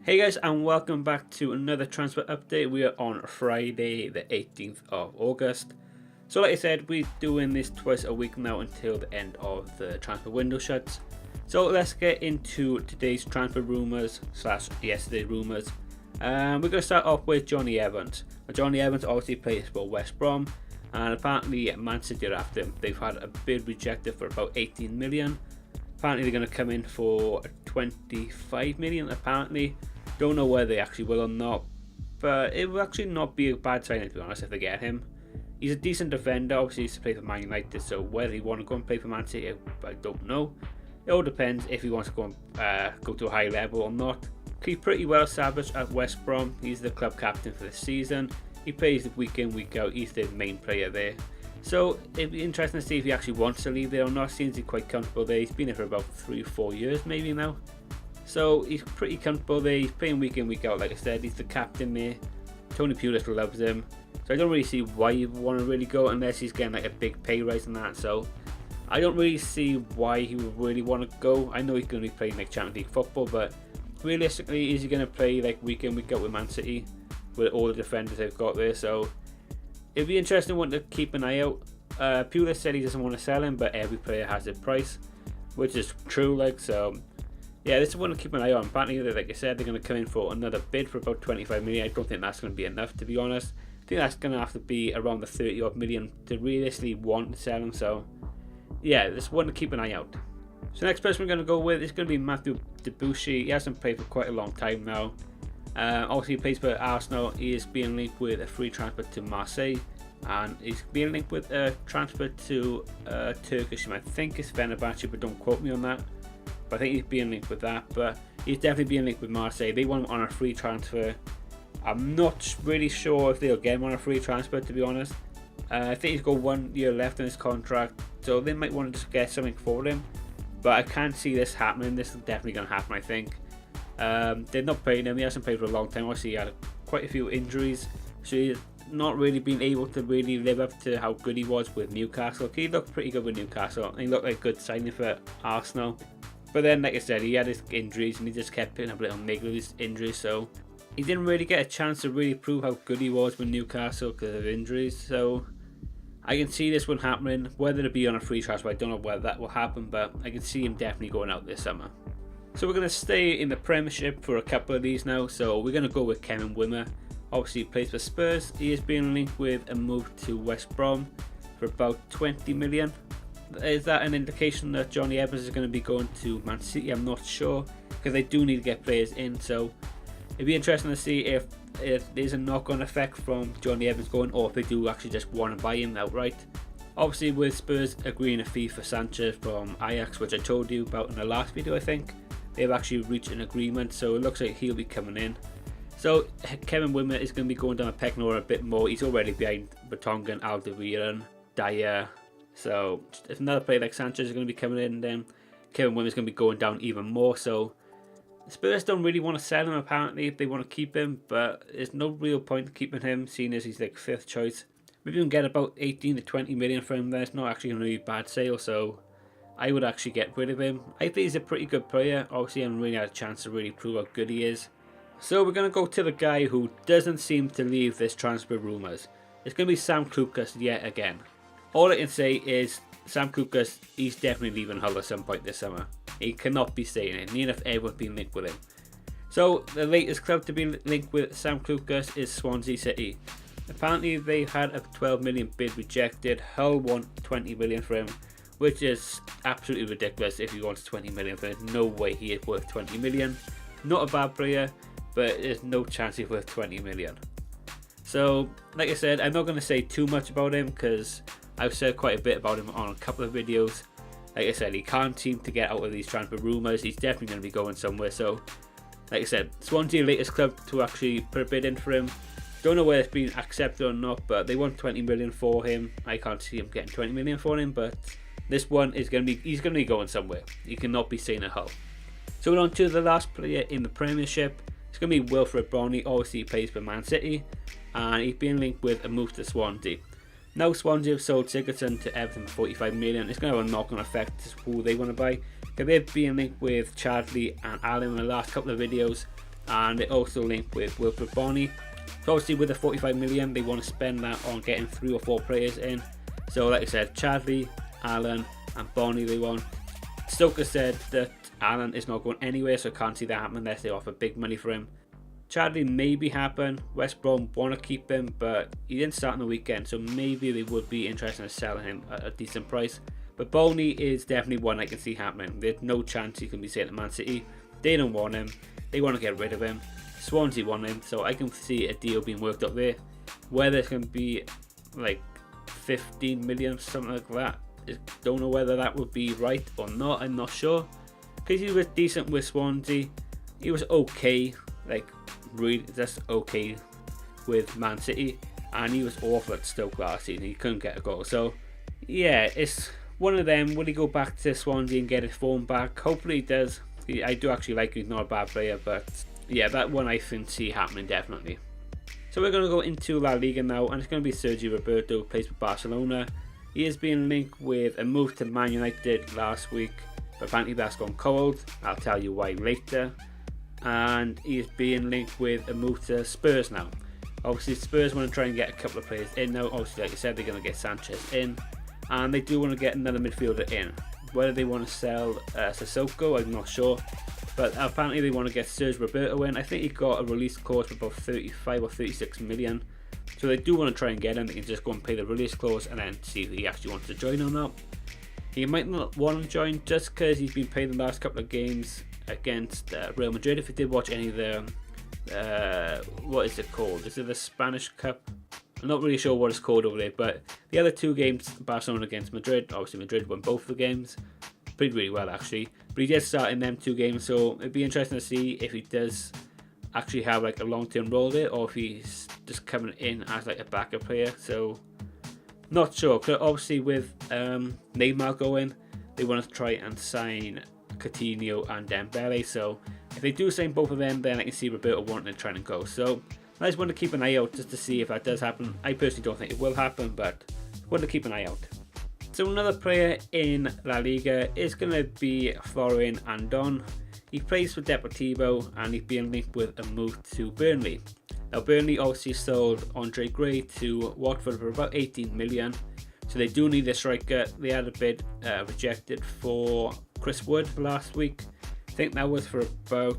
Hey guys, and welcome back to another transfer update. We are on Friday the 18th of August. So like I said, we're doing this twice a week now until the end of the transfer window shuts. So let's get into today's transfer rumours / yesterday's rumours. We're going to start off with Jonny Evans. Jonny Evans obviously plays for West Brom, and apparently Man City are after him. They've had a bid rejected for about 18 million. Apparently they're going to come in for 25 million apparently. Don't know whether they actually will or not, but it will actually not be a bad signing, to be honest, if they get him. He's a decent defender. Obviously he's played for Man United, so whether he want to go and play for Man City, I don't know. It all depends if he wants to go and go to a high level or not. He's pretty well established at West Brom. He's the club captain for the season. He plays week in, week out. He's the main player there. So it'd be interesting to see if he actually wants to leave there or not. Seems he's quite comfortable there. He's been there for about 3 or 4 years maybe now. So he's pretty comfortable there. He's playing week in, week out. Like I said, he's the captain there. Tony Pulis loves him. So I don't really see why you want to really go unless he's getting like a big pay rise and that. So I don't really see why he would really want to go. I know he's going to be playing like Champions League football, but realistically, is he going to play like week in, week out with Man City with all the defenders they've got there? So it'd be interesting one to keep an eye out. Pulis said he doesn't want to sell him, but every player has a price, which is true. Like, so yeah, this is one to keep an eye on. Apparently, like I said, they're going to come in for another bid for about 25 million. I don't think that's going to be enough, to be honest. I think that's going to have to be around the 30 odd million to realistically want to sell him. So yeah, this is one to keep an eye out. So next person we're going to go with is going to be Matteo Guendouzi. He hasn't played for quite a long time now. Obviously he plays for Arsenal. He is being linked with a free transfer to Marseille, and he's being linked with a transfer to Turkish team. I think it's Fenerbahce, but don't quote me on that. But I think he's being linked with that. But he's definitely being linked with Marseille. They want him on a free transfer. I'm not really sure if they'll get him on a free transfer, to be honest. I think he's got 1 year left in his contract, so they might want to just get something for him. But I can't see this happening. This is definitely going to happen, I think. They're not playing him. He hasn't played for a long time. Obviously, he had quite a few injuries, so he's not really been able to really live up to how good he was with Newcastle. He looked pretty good with Newcastle, and he looked like a good signing for Arsenal. But then, like I said, he had his injuries, and he just kept picking up little niggles with his injuries, so he didn't really get a chance to really prove how good he was with Newcastle because of injuries. So I can see this one happening. Whether it be on a free transfer, I don't know whether that will happen, but I can see him definitely going out this summer. So we're going to stay in the Premiership for a couple of these now. So we're going to go with Kevin Wimmer. Obviously he plays for Spurs. He is being linked with a move to West Brom for about 20 million. Is that an indication that Jonny Evans is going to be going to Man City? I'm not sure, because they do need to get players in. So it'd be interesting to see if there's a knock-on effect from Jonny Evans going, or if they do actually just want to buy him outright. Obviously with Spurs agreeing a fee for Sanchez from Ajax, which I told you about in the last video, I think they've actually reached an agreement, so it looks like he'll be coming in. So Kevin Wimmer is going to be going down a pecking order a bit more. He's already behind Vertonghen, Alderweireld, Dyer. So if another player like Sanchez is going to be coming in, then Kevin Wimmer is going to be going down even more. So Spurs don't really want to sell him apparently if they want to keep him, but there's no real point in keeping him, seeing as he's like 5th choice. Maybe you can get about 18 to 20 million for him there. It's not actually going to be a bad sale, so I would actually get rid of him. I think he's a pretty good player. Obviously, I haven't really had a chance to really prove how good he is. So we're going to go to the guy who doesn't seem to leave this transfer rumours. It's going to be Sam Clucas yet again. All I can say is Sam Clucas, he's definitely leaving Hull at some point this summer. He cannot be staying in, neither have everyone been linked with him. So the latest club to be linked with Sam Clucas is Swansea City. Apparently they had a 12 million bid rejected. Hull want 20 million for him, which is absolutely ridiculous. If he wants 20 million for him, no way he is worth 20 million. Not a bad player, but there's no chance he's worth 20 million. So like I said, I'm not going to say too much about him because I've said quite a bit about him on a couple of videos. Like I said, he can't seem to get out of these transfer rumours. He's definitely going to be going somewhere. So like I said, Swansea, latest club to actually put a bid in for him. Don't know whether it's been accepted or not, but they want 20 million for him. I can't see him getting 20 million for him, but this one is going to be, he's going to be going somewhere. He cannot be seen at Hull. So we're on to the last player in the Premiership. It's going to be Wilfried Bony. Obviously he plays for Man City, and he's being linked with a move to Swansea. Now Swansea have sold Sigurdsson to Everton for 45 million. It's going to have a knock-on effect to who they want to buy. They've been linked with Chadley and Allen in the last couple of videos, and they also linked with Wilfried Bony. So obviously with the 45 million, they want to spend that on getting 3 or 4 players in. So like I said, Chadley, Allen and Bony they want. Stoke has said that Allen is not going anywhere, so I can't see that happening unless they offer big money for him. Chadley maybe happen. West Brom want to keep him, but he didn't start on the weekend, so maybe they would be interested in selling him at a decent price. But Bony is definitely one I can see happening. There's no chance he can be sent to Man City. They don't want him. They want to get rid of him. Swansea want him, so I can see a deal being worked up there. Whether it's going to be like 15 million, something like that. I don't know whether that would be right or not. I'm not sure. Because he was decent with Swansea. He was okay, like really just okay with Man City. And he was awful at Stoke last season. He couldn't get a goal. So yeah, it's one of them. Will he go back to Swansea and get his form back? Hopefully he does. I do actually like him. He's not a bad player, but yeah, that one I can see happening definitely. So we're going to go into La Liga now, and it's going to be Sergi Roberto, who plays for Barcelona. He is being linked with a move to Man United last week, but apparently that's gone cold. I'll tell you why later. And he is being linked with a move to Spurs now. Obviously Spurs want to try and get a couple of players in now. Obviously, like I said, they're going to get Sanchez in, and they do want to get another midfielder in. Whether they want to sell Sissoko, I'm not sure. But apparently they want to get Sergi Roberto in. I think he got a release clause for about 35 or 36 million. So they do want to try and get him. They can just go and pay the release clause and then see if he actually wants to join or not. He might not want to join just because he's been playing the last couple of games against Real Madrid. If you did watch any of the, what is it called? Is it the Spanish Cup? I'm not really sure what it's called over there. But the other 2 games, Barcelona against Madrid. Obviously Madrid won both the games. Played really well actually, but he did start in them 2 games, so it'd be interesting to see if he does actually have like a long-term role there, or if he's just coming in as like a backup player. So not sure, because obviously with Lemar going, they want to try and sign Coutinho and Dembele. So if they do sign both of them, then I can see Roberto wanting to try and go. So I just want to keep an eye out just to see if that does happen. I personally don't think it will happen, but I want to keep an eye out. So another player in La Liga is going to be Florian Andon. He plays for Deportivo and he's being linked with a move to Burnley. Now Burnley obviously sold Andre Gray to Watford for about 18 million. So they do need a striker. They had a bid rejected for Chris Wood last week. I think that was for about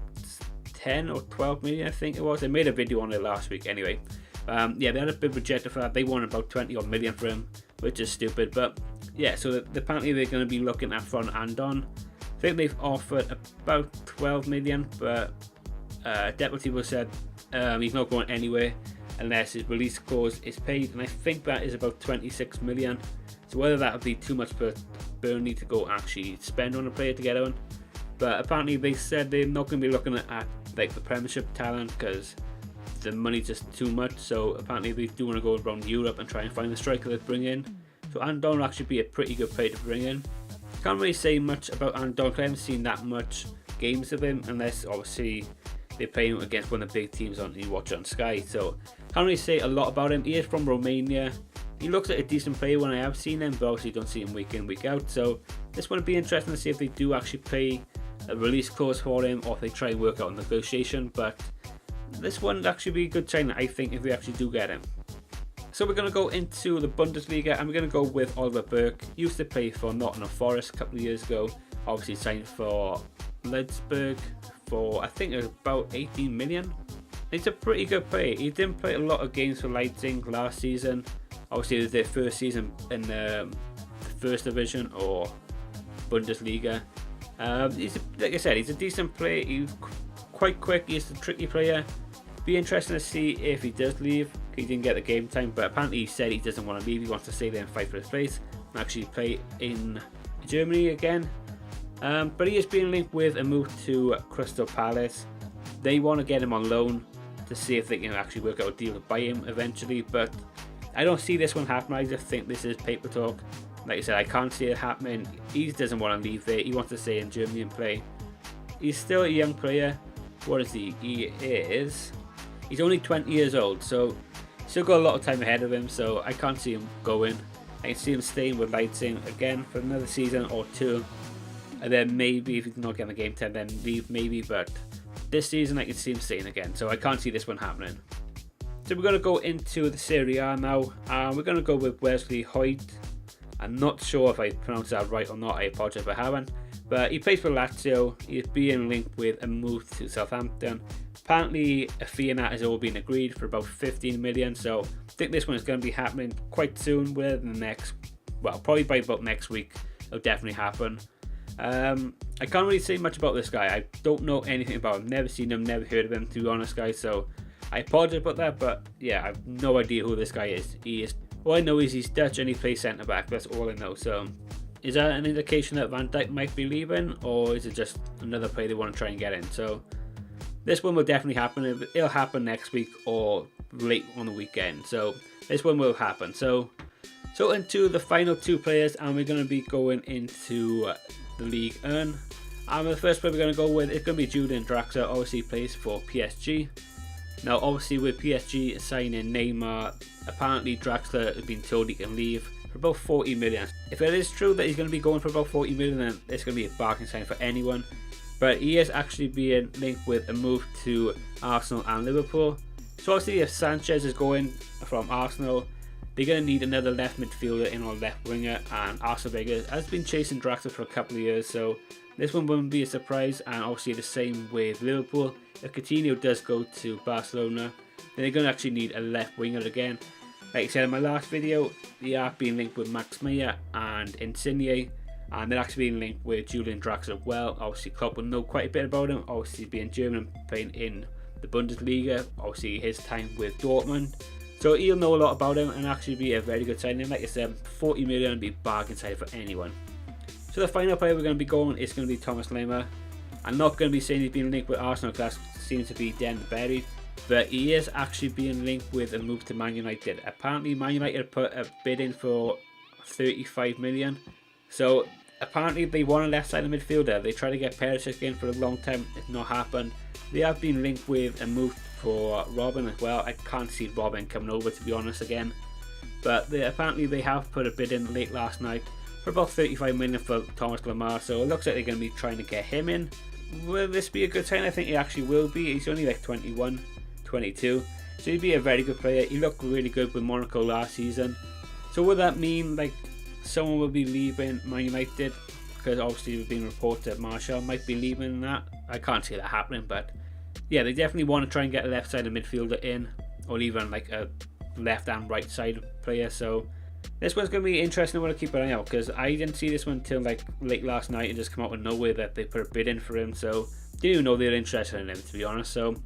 10 or 12 million, I think it was. They made a video on it last week anyway. Yeah, they had a bid rejected for that. They wanted about 20 odd million for him, which is stupid. But yeah, so apparently they're going to be looking at Florian Andon. I think they've offered about 12 million, but Deportivo said he's not going anywhere unless his release clause is paid, and I think that is about 26 million. So whether that would be too much for Burnley to go actually spend on a player to get on, but apparently they said they're not going to be looking at like the Premiership talent because the money's just too much. So apparently they do want to go around Europe and try and find the striker to bring in. So Andon will actually be a pretty good player to bring in. Can't really say much about Andon because I haven't seen that much games of him, unless obviously they're playing against one of the big teams on you watch on Sky. So can't really say a lot about him. He is from Romania. He looks like a decent player when I have seen him, but obviously don't see him week in, week out. So this one would be interesting to see if they do actually pay a release clause for him, or if they try and work out a negotiation. But this one would actually be a good sign, I think, if they actually do get him. So we're going to go into the Bundesliga, and we're going to go with Oliver Burke. He used to play for Nottingham Forest a couple of years ago. Obviously signed for Leipzig for I think it was about 18 million. He's a pretty good player. He didn't play a lot of games for Leipzig last season. Obviously it was their first season in the first division or Bundesliga. Like I said, he's a decent player. He's quite quick. He's a tricky player. Be interesting to see if he does leave. He didn't get the game time, but apparently he said he doesn't want to leave. He wants to stay there and fight for his place and actually play in Germany again. But he is being linked with a move to Crystal Palace. They want to get him on loan to see if they can actually work out a deal to buy him eventually, but I don't see this one happening. I just think this is paper talk. Like I said, I can't see it happening. He doesn't want to leave there. He wants to stay in Germany and play. He's still a young player. What is he? He's only 20 years old, so still got a lot of time ahead of him, so I can't see him going. I can see him staying with Leipzig again for another season or two, and then maybe if he's not getting the game time, then leave maybe, but this season I can see him staying again, so I can't see this one happening. So we're going to go into the Serie A now, and we're going to go with Wesley Hoedt. I'm not sure if I pronounced that right or not, I apologise if I haven't. But he plays for Lazio. He's being linked with a move to Southampton. Apparently a fee in that has all been agreed for about 15 million, so I think this one is going to be happening quite soon, within the next, well, probably by about next week it'll definitely happen. I can't really say much about this guy. I don't know anything about him, never seen him, never heard of him, to be honest, guys, so I apologize about that. But yeah, I have no idea who this guy is. All I know is he's Dutch and he plays centre back. That's all I know. So is that an indication that Van Dijk might be leaving, or is it just another player they want to try and get in? So this one will definitely happen. It'll happen next week or late on the weekend. So this one will happen. So into the final two players, and we're going to be going into the League 1. And the first player we're going to go with is going to be Julian Draxler. Obviously plays for PSG. Now obviously with PSG signing Lemar, apparently Draxler has been told he can leave for about 40 million. If it is true that he's going to be going for about 40 million, then it's going to be a bargain sign for anyone. But he is actually being linked with a move to Arsenal and Liverpool. So obviously if Sanchez is going from Arsenal, they're going to need another left midfielder in or left winger, and Arsene Wenger has been chasing Draxler for a couple of years, so this one wouldn't be a surprise. And obviously the same with Liverpool. If Coutinho does go to Barcelona, then they're going to actually need a left winger again. Like I said in my last video, they are being linked with Max Meyer and Insigne, and they're actually being linked with Julian Draxler as well. Obviously Klopp will know quite a bit about him, obviously being German and playing in the Bundesliga, obviously his time with Dortmund. So he'll know a lot about him and actually be a very good signing. Like I said, 40 million would be bargain sign for anyone. So the final player we're going to be going is going to be Thomas Lemar. I'm not going to be saying he's been linked with Arsenal because that seems to be dead and buried, but he is actually being linked with a move to Man United. Apparently Man United put a bid in for 35 million. So apparently they want a left-sided midfielder. They tried to get Perisic in for a long time, it's not happened. They have been linked with a move for Robin as well. I can't see Robin coming over, to be honest, again. But apparently they have put a bid in late last night for about 35 million for Thomas Lemar, so it looks like they're going to be trying to get him in. Will this be a good sign? I think he actually will be. He's only like 21, 22, so he'd be a very good player. He looked really good with Monaco last season. So would that mean like someone will be leaving Man United? Because obviously we've been reported that Martial might be leaving that. I can't see that happening, but yeah, they definitely want to try and get a left-sided midfielder in, or even like a left and right side player. So this one's going to be interesting. I want to keep an eye out because I didn't see this one until like late last night and just come out of nowhere that they put a bid in for him. So didn't even know they were interested in him, to be honest. So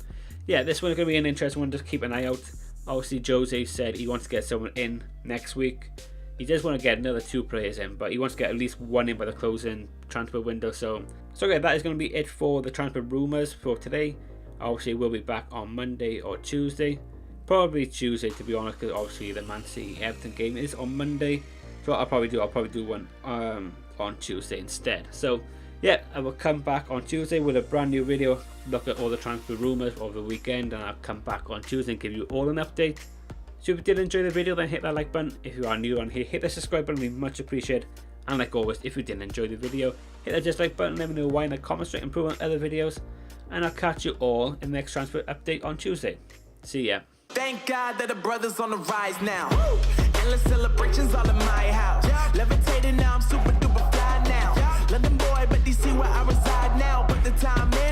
yeah, this one's going to be an interesting one. Just keep an eye out. Obviously Jose said he wants to get someone in next week. He does want to get another 2 players in, but he wants to get at least 1 in by the closing transfer window. So yeah, that is going to be it for the transfer rumours for today. Obviously we'll be back on Monday or Tuesday. Probably Tuesday, to be honest, because obviously the Man City Everton game is on Monday. So what I'll probably do one on Tuesday instead. So yeah, I will come back on Tuesday with a brand new video, look at all the transfer rumours over the weekend, and I'll come back on Tuesday and give you all an update. So if you did enjoy the video, then hit that like button. If you are new on here, hit the subscribe button, it'd be much appreciated. And like always, if you didn't enjoy the video, hit that dislike button, let me know why in the comments to improve on other videos. And I'll catch you all in the next transfer update on Tuesday. See ya. Thank God that the brothers on the rise now. Woo! Endless celebrations all in my house. Yeah. Levitating now, I'm super duper fly now. Yeah. London boy, but they see where I reside now. Put the time in.